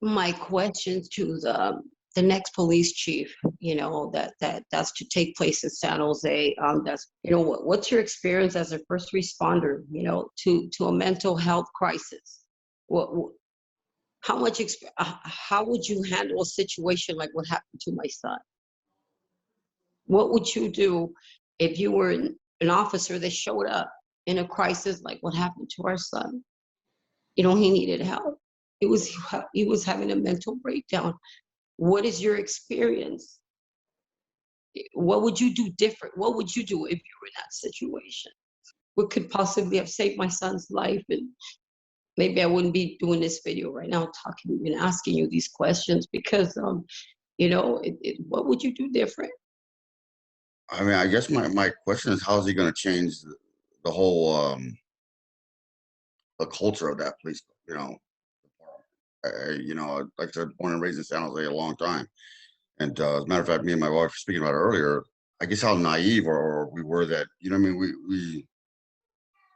my question to the next police chief, that's to take place in San Jose. That's what's your experience as a first responder, to a mental health crisis? What how much how would you handle a situation like what happened to my son? What would you do if you were an officer that showed up in a crisis like what happened to our son? He needed help. He was having a mental breakdown. What is your experience? What would you do different? What would you do if you were in that situation? What could possibly have saved my son's life? And maybe I wouldn't be doing this video right now, talking and asking you these questions because, what would you do different? I mean, I guess my question is, how is he going to change the whole the culture of that police? Like I said, born and raised in San Jose a long time, and as a matter of fact, me and my wife were speaking about it earlier. I guess how naive or we were that I mean,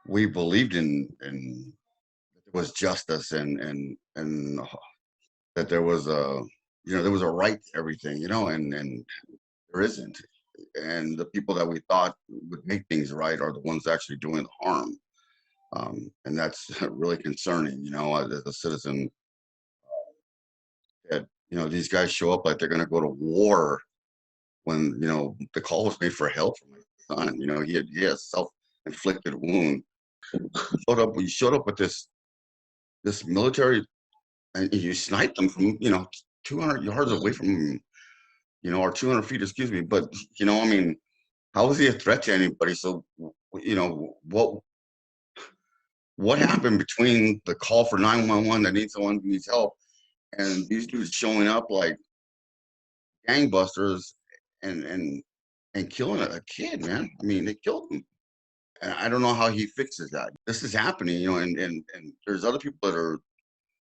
we believed in there was justice and that there was there was a right to everything, and there isn't. And the people that we thought would make things right are the ones actually doing the harm. And that's really concerning, as a citizen, that, these guys show up like they're going to go to war when, the call was made for help from my son. He had a self-inflicted wound. You showed up with this military, and you sniped them from, 200 yards away from him, or 200 feet, excuse me. But, I mean, how was he a threat to anybody? So, what happened between the call for 911 that someone needs help and these dudes showing up like gangbusters and killing a kid, man? I mean, they killed him. And I don't know how he fixes that. This is happening, and there's other people that are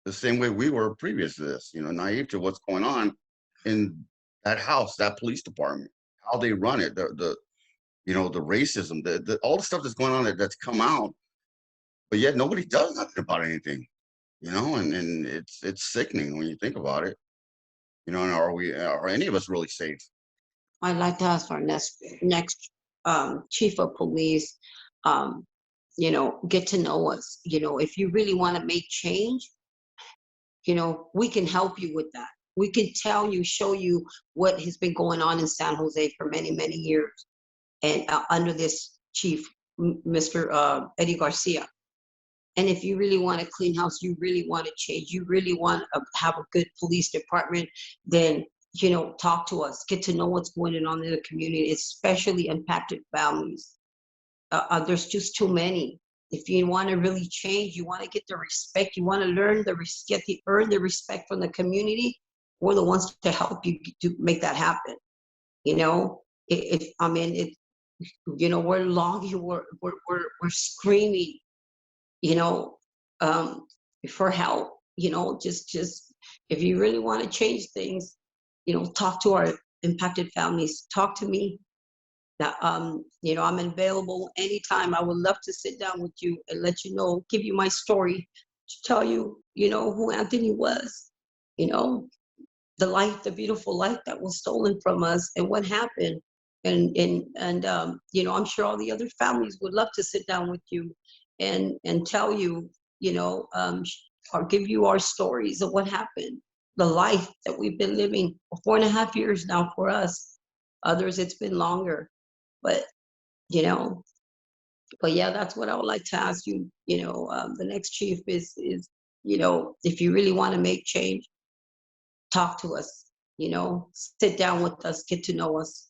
the same way we were previous to this, naive to what's going on in that house, that police department, how they run it, the racism, all the stuff that's going on that's come out, but yet nobody does nothing about anything, and it's sickening when you think about it, and are any of us really safe? I'd like to ask our next chief of police, get to know us. If you really want to make change, we can help you with that. We can tell you, show you what has been going on in San Jose for many, many years. And under this chief, Mr. Eddie Garcia. And if you really want a clean house, you really want to change, you really want to have a good police department, then, talk to us, get to know what's going on in the community, especially impacted families. There's just too many. If you want to really change, you want to get the respect, you want to learn earn the respect from the community, we're the ones to help you to make that happen. We're longing, we're screaming, for help. Just if you really want to change things, talk to our impacted families, talk to me. Now, I'm available anytime. I would love to sit down with you and let you know, give you my story, to tell you, who Anthony was, the beautiful life that was stolen from us and what happened. And I'm sure all the other families would love to sit down with you and tell you, or give you our stories of what happened, the life that we've been living for 4.5 years now for us. Others, it's been longer. But yeah, that's what I would like to ask you. The next chief is if you really want to make change, talk to us, sit down with us, get to know us.